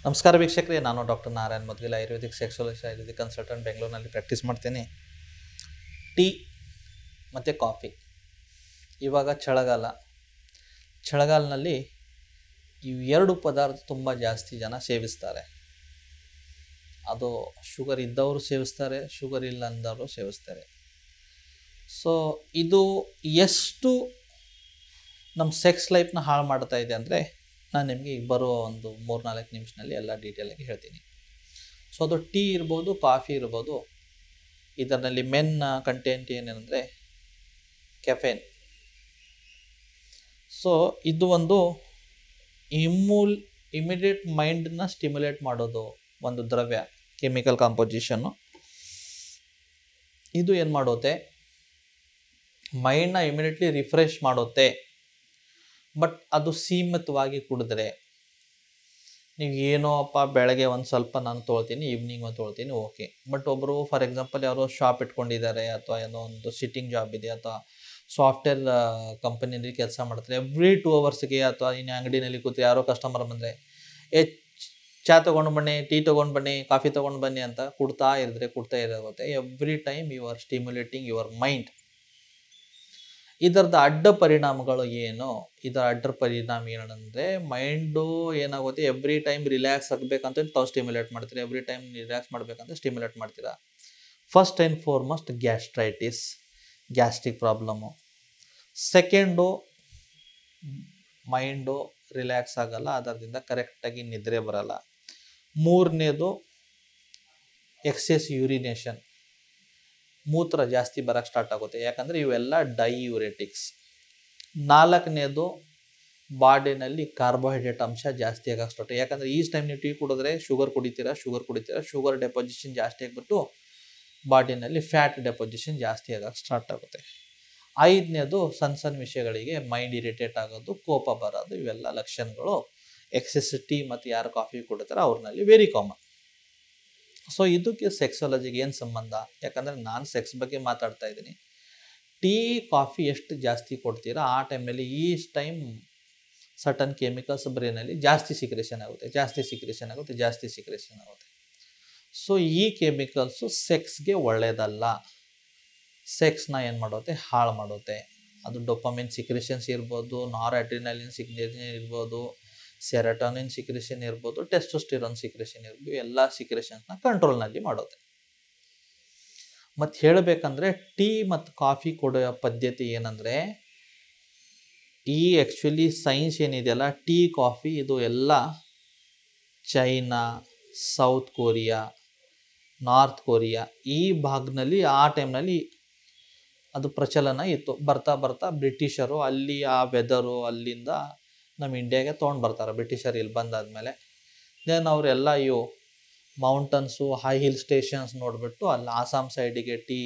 ನಮಸ್ಕಾರ ವೀಕ್ಷಕರೇ, ನಾನು doctor Narayan Madgil, ayurvedic sexologist, ayurvedic consultant, ಬೆಂಗಳೂರಿನಲ್ಲಿ ಪ್ರಾಕ್ಟೀಸ್ ಮಾಡ್ತೀನಿ. ಟೀ ಮತ್ತು ಕಾಫಿ. ಇವಾಗ ಚಳಿಗಾಲದಲ್ಲಿ ಇವು ಎರಡು ಪದಾರ್ಥ ತುಂಬ ಜಾಸ್ತಿ ಜನ ಸೇವಿಸ್ತಾರೆ. ಅದು ಶುಗರ್ ಇದ್ದವರು ಸೇವಿಸ್ತಾರೆ, ಶುಗರ್ ಇಲ್ಲ ಅಂದವರು ಸೇವಿಸ್ತಾರೆ. ಸೊ ಇದು ಎಷ್ಟು ನಮ್ಮ ಸೆಕ್ಸ್ ಲೈಫ್ನ ಹಾಳು ಮಾಡ್ತಾ ಇದೆ ಅಂದರೆ, ನಾನು ನಿಮಗೆ ಈಗ ಬರುವ ಒಂದು 3-4 ನಿಮಿಷದಲ್ಲಿ ಎಲ್ಲ ಡೀಟೇಲಾಗಿ ಹೇಳ್ತೀನಿ. ಸೊ ಅದು ಟೀ ಇರ್ಬೋದು, ಕಾಫಿ ಇರ್ಬೋದು, ಇದರಲ್ಲಿ ಮೇನ್ ಕಂಟೆಂಟ್ ಏನೇನೆಂದರೆ ಕೆಫೇನ್. ಸೊ ಇದು ಒಂದು ಇಮಿಡಿಯೇಟ್ ಮೈಂಡನ್ನ ಸ್ಟಿಮ್ಯುಲೇಟ್ ಮಾಡೋದು ಒಂದು ದ್ರವ್ಯ, ಕೆಮಿಕಲ್ ಕಾಂಪೋಸಿಷನ್ನು. ಇದು ಏನು ಮಾಡುತ್ತೆ, ಮೈಂಡ್ನ ಇಮಿಡಿಯೇಟ್ಲಿ ರಿಫ್ರೆಶ್ ಮಾಡುತ್ತೆ. ಬಟ್ ಅದು ಸೀಮಿತವಾಗಿ ಕುಡಿದ್ರೆ, ನೀವು ಏನೋ ಬೆಳಗ್ಗೆ ಒಂದು ಸ್ವಲ್ಪ ನಾನು ತೊಳ್ತೀನಿ, ಈವ್ನಿಂಗ್ ಒಂದು ತೊಳ್ತೀನಿ, ಓಕೆ. ಬಟ್ ಒಬ್ಬರು ಫಾರ್ ಎಕ್ಸಾಂಪಲ್ ಯಾರೋ ಶಾಪ್ ಇಟ್ಕೊಂಡಿದ್ದಾರೆ, ಅಥವಾ ಏನೋ ಒಂದು ಸಿಟ್ಟಿಂಗ್ ಜಾಬ್ ಇದೆ, ಅಥವಾ ಸಾಫ್ಟ್ವೇರ್ ಕಂಪನಿಯಲ್ಲಿ ಕೆಲಸ ಮಾಡ್ತಾರೆ, ಎವ್ರಿ 2 ಅವರ್ಸ್ಗೆ ಅಥವಾ ಇನ್ನು ಅಂಗಡಿನಲ್ಲಿ ಕೂತು ಯಾರೋ ಕಸ್ಟಮರ್ ಬಂದರೆ ಚಹಾ ತೊಗೊಂಡು ಬನ್ನಿ, ಟೀ ತೊಗೊಂಡು ಬನ್ನಿ, ಕಾಫಿ ತೊಗೊಂಡು ಬನ್ನಿ ಅಂತ ಕೊಡ್ತಾ ಇರೋಗುತ್ತೆ. Every time you are stimulating your mind. ಇದರದ ಅಡ್ಡ ಪರಿಣಾಮಗಳು ಏನು? ಇದರ ಅಡ್ಡ ಪರಿಣಾಮ ಏನಂದರೆ, ಮೈಂಡು ಏನಾಗುತ್ತೆ, ಎವ್ರಿ ಟೈಮ್ ರಿಲ್ಯಾಕ್ಸ್ ಆಗಬೇಕಂತ ತಾವು ಸ್ಟಿಮ್ಯುಲೇಟ್ ಮಾಡ್ತೀರಾ, ಎವ್ರಿ ಟೈಮ್ ರಿಲ್ಯಾಕ್ಸ್ ಮಾಡಬೇಕಂತ ಸ್ಟಿಮ್ಯುಲೇಟ್ ಮಾಡ್ತೀರಾ. First and foremost gastritis, gastric problem. Second, mind relax ಆಗಲ್ಲ, ಅದರಿಂದ ಕರೆಕ್ಟಾಗಿ ನಿದ್ರೆ ಬರಲ್ಲ. ಮೂರನೇದು ಎಕ್ಸೆಸ್ ಯೂರಿನೇಷನ್, ಮೂತ್ರ ಜಾಸ್ತಿ ಬರೋಕ್ಕೆ ಸ್ಟಾರ್ಟ್ ಆಗುತ್ತೆ, ಯಾಕಂದರೆ ಇವೆಲ್ಲ ಡೈಯೂರೆಟಿಕ್ಸ್. 4ನೇದು ಬಾಡಿನಲ್ಲಿ ಕಾರ್ಬೋಹೈಡ್ರೇಟ್ ಅಂಶ ಜಾಸ್ತಿ ಆಗಕ್ಕೆ ಸ್ಟಾರ್ಟ್, ಯಾಕಂದರೆ ಈ ಟೈಮ್ ನೀವು ಟೀ ಕುಡಿದ್ರೆ ಶುಗರ್ ಕುಡಿತೀರಾ, ಶುಗರ್ ಡೆಪೋಸಿಷನ್ ಜಾಸ್ತಿ ಆಗಿಬಿಟ್ಟು ಬಾಡಿನಲ್ಲಿ ಫ್ಯಾಟ್ ಡೆಪೋಸಿಷನ್ ಜಾಸ್ತಿ ಆಗಕ್ಕೆ ಸ್ಟಾರ್ಟ್ ಆಗುತ್ತೆ. 5ನೇದು ಸಣ್ಣ ವಿಷಯಗಳಿಗೆ ಮೈಂಡ್ ಇರಿಟೇಟ್ ಆಗೋದು, ಕೋಪ ಬರೋದು, ಇವೆಲ್ಲ ಲಕ್ಷಣಗಳು ಎಕ್ಸೆಸ್ ಟೀ ಮತ್ತು ಯಾರು ಕಾಫಿ ಕುಡಿತಾರೆ ಅವ್ರನ್ನಲ್ಲಿ ವೆರಿ ಕಾಮನ್. ಸೊ ಇದಕ್ಕೆ ಸೆಕ್ಸಾಲಜಿಗೆ ಏನು ಸಂಬಂಧ? ಯಾಕಂದರೆ ನಾನು ಸೆಕ್ಸ್ ಬಗ್ಗೆ ಮಾತಾಡ್ತಾ ಇದ್ದೀನಿ. ಟೀ ಕಾಫಿ ಎಷ್ಟು ಜಾಸ್ತಿ ಕೊಡ್ತೀರಾ ಆ ಟೈಮಲ್ಲಿ ಸರ್ಟನ್ ಕೆಮಿಕಲ್ಸ್ ಬ್ರೈನಲ್ಲಿ ಜಾಸ್ತಿ ಸಿಕ್ರೇಷನ್ ಆಗುತ್ತೆ. ಸೊ ಈ ಕೆಮಿಕಲ್ಸು ಸೆಕ್ಸ್ಗೆ ಒಳ್ಳೆಯದಲ್ಲ, ಸೆಕ್ಸ್ನ ಏನು ಮಾಡುತ್ತೆ, ಹಾಳು ಮಾಡುತ್ತೆ. ಅದು ಡೋಪಮಿನ್ ಸಿಕ್ರೇಷನ್ಸ್ ಇರ್ಬೋದು, ನಾರ್ ಅಡ್ರಿನಲಿನ್ ಸಿಕ್ರೇಷನ್ ಇರ್ಬೋದು, ಸೆರೋಟೋನಿನ್ ಸಿಕ್ರೇಷನ್ ಇರ್ಬೋದು, ಟೆಸ್ಟೋಸ್ಟಿರಾನ್ ಸಿಕ್ರೇಷನ್ ಇರ್ಬೋದು, ಎಲ್ಲ ಸಿಕ್ರೇಷನ್ಸ್ನ ಕಂಟ್ರೋಲ್ನಲ್ಲಿ ಮಾಡುತ್ತೆ. ಮತ್ತು ಹೇಳಬೇಕಂದ್ರೆ ಟೀ ಮತ್ತು ಕಾಫಿ ಕೊಡೋ ಪದ್ಧತಿ ಏನಂದರೆ, ಆ್ಯಕ್ಚುಲಿ ಸೈನ್ಸ್ ಏನಿದೆಯಲ್ಲ, ಟೀ ಕಾಫಿ ಇದು ಎಲ್ಲ China, south Korea, north Korea ಈ ಭಾಗದಲ್ಲಿ ಆ ಟೈಮ್ನಲ್ಲಿ ಅದು ಪ್ರಚಲನ ಇತ್ತು. ಬರ್ತಾ ಬ್ರಿಟಿಷರು ಅಲ್ಲಿ ಆ ವೆದರು ಅಲ್ಲಿಂದ ನಮ್ಮ ಇಂಡಿಯಾಗೆ ತೊಗೊಂಡು ಬರ್ತಾರೆ. ಬ್ರಿಟಿಷರು ಇಲ್ಲಿ ಬಂದಾದಮೇಲೆ ದೆನ್ ಅವರೆಲ್ಲ ಇವು ಮೌಂಟನ್ಸು, ಹೈ ಹಿಲ್ ಸ್ಟೇಷನ್ಸ್ ನೋಡಿಬಿಟ್ಟು ಅಲ್ಲಿ ಆಸಾಮ್ ಸೈಡಿಗೆ ಟೀ,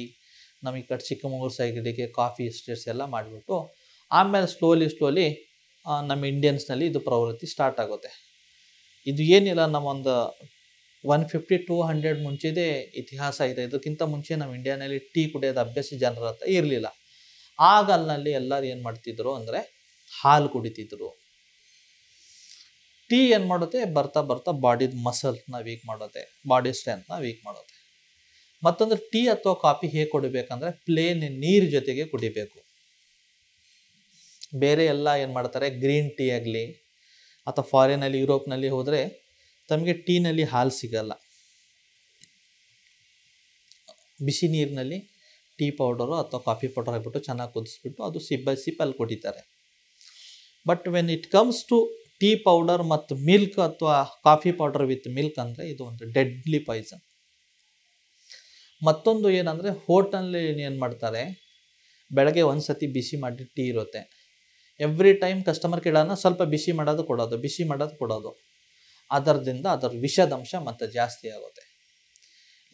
ನಮಗೆ ಕಡೆ ಚಿಕ್ಕಮಗಳೂರು ಸೈಡಿಗೆ ಕಾಫಿ ಎಸ್ಟೇಟ್ಸ್ ಎಲ್ಲ ಮಾಡಿಬಿಟ್ಟು ಆಮೇಲೆ ಸ್ಲೋಲಿ ನಮ್ಮ ಇಂಡಿಯನ್ಸ್ನಲ್ಲಿ ಇದು ಪ್ರವೃತ್ತಿ ಸ್ಟಾರ್ಟ್ ಆಗುತ್ತೆ. ಇದು ಏನಿಲ್ಲ, ನಮ್ಮೊಂದು 150-200 ಮುಂಚೆದೇ ಇತಿಹಾಸ ಇದೆ. ಇದಕ್ಕಿಂತ ಮುಂಚೆ ನಮ್ಮ ಇಂಡಿಯಾನಲ್ಲಿ ಟೀ ಕುಡಿಯೋದು ಅಭ್ಯಾಸ ಜನರ ಹತ್ರ ಇರಲಿಲ್ಲ. ಆಗ ಅಲ್ಲಿನಲ್ಲಿ ಎಲ್ಲರೂ ಏನು ಮಾಡ್ತಿದ್ರು ಅಂದರೆ ಹಾಲು ಕುಡಿತಿದ್ರು. ಟೀ ಏನು ಮಾಡುತ್ತೆ, ಬರ್ತಾ ಬಾಡಿದ ಮಸಲ್ಸ್ನ ವೀಕ್ ಮಾಡುತ್ತೆ, ಬಾಡಿ ಸ್ಟ್ರೆಂತ್ನ ವೀಕ್ ಮಾಡುತ್ತೆ. ಮತ್ತೊಂದು ಟೀ ಅಥವಾ ಕಾಫಿ ಹೇಗೆ ಕುಡಿಬೇಕಂದ್ರೆ ಪ್ಲೇನ್ ನೀರು ಜೊತೆಗೆ ಕುಡಿಬೇಕು. ಬೇರೆ ಎಲ್ಲ ಏನು ಮಾಡ್ತಾರೆ, ಗ್ರೀನ್ ಟೀ ಆಗಲಿ ಅಥವಾ ಫಾರಿನಲ್ಲಿ ಯುರೋಪ್ನಲ್ಲಿ ಹೋದರೆ ತಮಗೆ ಟೀನಲ್ಲಿ ಹಾಲು ಸಿಗಲ್ಲ. ಬಿಸಿ ನೀರಿನಲ್ಲಿ ಟೀ ಪೌಡರು ಅಥವಾ ಕಾಫಿ ಪೌಡರ್ ಹಾಕ್ಬಿಟ್ಟು ಚೆನ್ನಾಗಿ ಕುದಿಸ್ಬಿಟ್ಟು ಅದು ಸಿಪ್ಪಲ್ಲಿ ಕುಡಿತಾರೆ. But when it comes to tea powder ಮತ್ತು ಮಿಲ್ಕ್ ಅಥವಾ ಕಾಫಿ ಪೌಡರ್ ವಿತ್ ಮಿಲ್ಕ್ ಅಂದರೆ ಇದು ಒಂದು ಡೆಡ್ಲಿ ಪಾಯ್ಸನ್. ಮತ್ತೊಂದು ಏನಂದರೆ, ಹೋಟೆಲಲ್ಲಿ ಏನು ಮಾಡ್ತಾರೆ, ಬೆಳಗ್ಗೆ ಒಂದು ಸತಿ ಬಿಸಿ ಮಾಡಿ ಟೀ ಇರುತ್ತೆ, ಎವ್ರಿ ಟೈಮ್ ಕಸ್ಟಮರ್ ಕೇಳೋಣ ಸ್ವಲ್ಪ ಬಿಸಿ ಮಾಡೋದು ಕೊಡೋದು. ಅದರದಿಂದ ಅದರ ವಿಷದಂಶ ಮತ್ತು ಜಾಸ್ತಿ ಆಗುತ್ತೆ.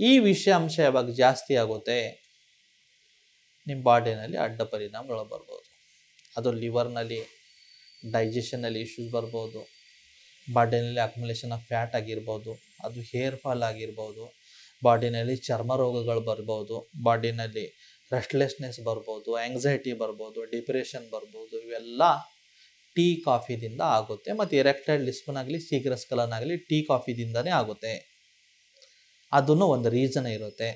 ಈ ವಿಷಾಂಶ ಯಾವಾಗ ಜಾಸ್ತಿ ಆಗುತ್ತೆ, ನಿಮ್ಮ ಬಾಡಿನಲ್ಲಿ ಅಡ್ಡ ಪರಿಣಾಮಗಳು ಬರ್ಬೋದು. ಅದು ಲಿವರ್ನಲ್ಲಿ ಡೈಜೆಷನಲ್ಲಿ ಇಶ್ಯೂಸ್ ಬರ್ಬೋದು, ಬಾಡಿನಲ್ಲಿ ಅಕ್ಯುಮುಲೇಷನ್ ಆಫ್ ಫ್ಯಾಟ್ ಆಗಿರ್ಬೋದು, ಅದು ಹೇರ್ ಫಾಲ್ ಆಗಿರ್ಬೋದು, ಬಾಡಿನಲ್ಲಿ ಚರ್ಮ ರೋಗಗಳು ಬರ್ಬೋದು, ಬಾಡಿನಲ್ಲಿ ರೆಸ್ಟ್ಲೆಸ್ನೆಸ್ ಬರ್ಬೋದು, ಆಂಗ್ಸೈಟಿ ಬರ್ಬೋದು, ಡಿಪ್ರೆಷನ್ ಬರ್ಬೋದು. ಇವೆಲ್ಲ ಟೀ ಕಾಫಿದಿಂದ ಆಗುತ್ತೆ. ಮತ್ತು ಎರೆಕ್ಟೈಲ್ ಡಿಸ್ಫನ್ ಆಗಲಿ ಶೀಘ್ರಸ್ಖಲನ ಆಗಲಿ ಟೀ ಕಾಫಿದಿಂದನೇ ಆಗುತ್ತೆ. ಅದನ್ನು ಒಂದು ರೀಸನ್ ಇರುತ್ತೆ.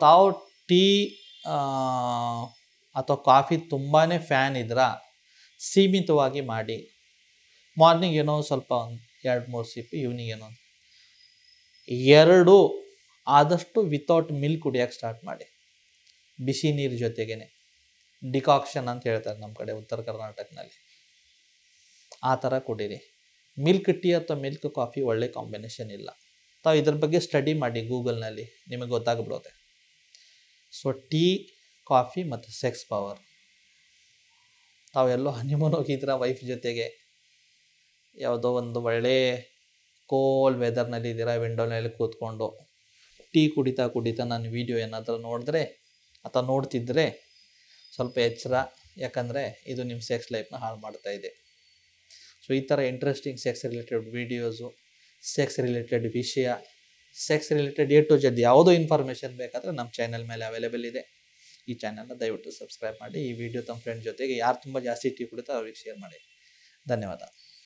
ತಾವು ಟೀ ಅಥವಾ ಕಾಫಿ ತುಂಬಾ ಫ್ಯಾನ್ ಇದ್ರೆ ಸೀಮಿತವಾಗಿ ಮಾಡಿ. ಮಾರ್ನಿಂಗ್ ಏನೋ ಸ್ವಲ್ಪ 2-3 ಸಿಪ್ಪು, ಈವ್ನಿಂಗ್ ಏನೋ 2 ಆದಷ್ಟು ವಿತೌಟ್ ಮಿಲ್ಕ್ ಕುಡಿಯೋಕ್ಕೆ ಸ್ಟಾರ್ಟ್ ಮಾಡಿ. ಬಿಸಿ ನೀರು ಜೊತೆಗೇನೆ ಡಿಕಾಕ್ಷನ್ ಅಂತ ಹೇಳ್ತಾರೆ ನಮ್ಮ ಕಡೆ ಉತ್ತರ ಕರ್ನಾಟಕದಲ್ಲಿ. ಆ ಥರ ಕುಡೀರಿ. ಮಿಲ್ಕ್ ಟೀ ಅಥವಾ ಮಿಲ್ಕ್ ಕಾಫಿ ಒಳ್ಳೆ ಕಾಂಬಿನೇಷನ್ ಇಲ್ಲ. ತಾವು ಇದ್ರ ಬಗ್ಗೆ ಸ್ಟಡಿ ಮಾಡಿ ಗೂಗಲ್ನಲ್ಲಿ, ನಿಮಗೆ ಗೊತ್ತಾಗ್ಬಿಡುತ್ತೆ. ಸೊ ಟೀ, ಕಾಫಿ ಮತ್ತು ಸೆಕ್ಸ್ ಪವರ್. ತಾವೆಲ್ಲೋ ಹನಿಮೂನ್ ಹೋಗಿದ್ರೆ ವೈಫ್ ಜೊತೆಗೆ, ಯಾವುದೋ ಒಂದು ಒಳ್ಳೆ ಕೋಲ್ಡ್ ವೆದರ್ನಲ್ಲಿ ಇದ್ದೀರಾ, ವಿಂಡೋನಲ್ಲಿ ಕೂತ್ಕೊಂಡು ಟೀ ಕುಡಿತಾ ನಾನು ವೀಡಿಯೋ ಏನಾದರೂ ನೋಡಿದ್ರೆ ಅಥವಾ ನೋಡ್ತಿದ್ರೆ ಸ್ವಲ್ಪ ಎಚ್ಚರ. ಯಾಕಂದರೆ ಇದು ನಿಮ್ಮ ಸೆಕ್ಸ್ ಲೈಫ್ನ ಹಾಳು ಮಾಡ್ತಾ ಇದೆ. ಸೊ ಈ ಥರ interesting sex related videos, sex related ವಿಷಯ, sex related A to Z ಯಾವುದೋ ಇನ್ಫಾರ್ಮೇಷನ್ ಬೇಕಾದರೆ ನಮ್ಮ ಚಾನಲ್ ಮೇಲೆ ಅವೈಲೇಬಲ್ ಇದೆ. ಈ ಚಾನಲ್ನ ದಯವಿಟ್ಟು ಸಬ್ಸ್ಕ್ರೈಬ್ ಮಾಡಿ. ಈ ವಿಡಿಯೋ ತಮ್ಮ ಫ್ರೆಂಡ್ ಜೊತೆಗೆ ಯಾರು ತುಂಬ ಜಾಸ್ತಿ ಟೀ ಕುಡಿತಾರೆ ಅವ್ರಿಗೆ ಶೇರ್ ಮಾಡಿ. ಧನ್ಯವಾದ.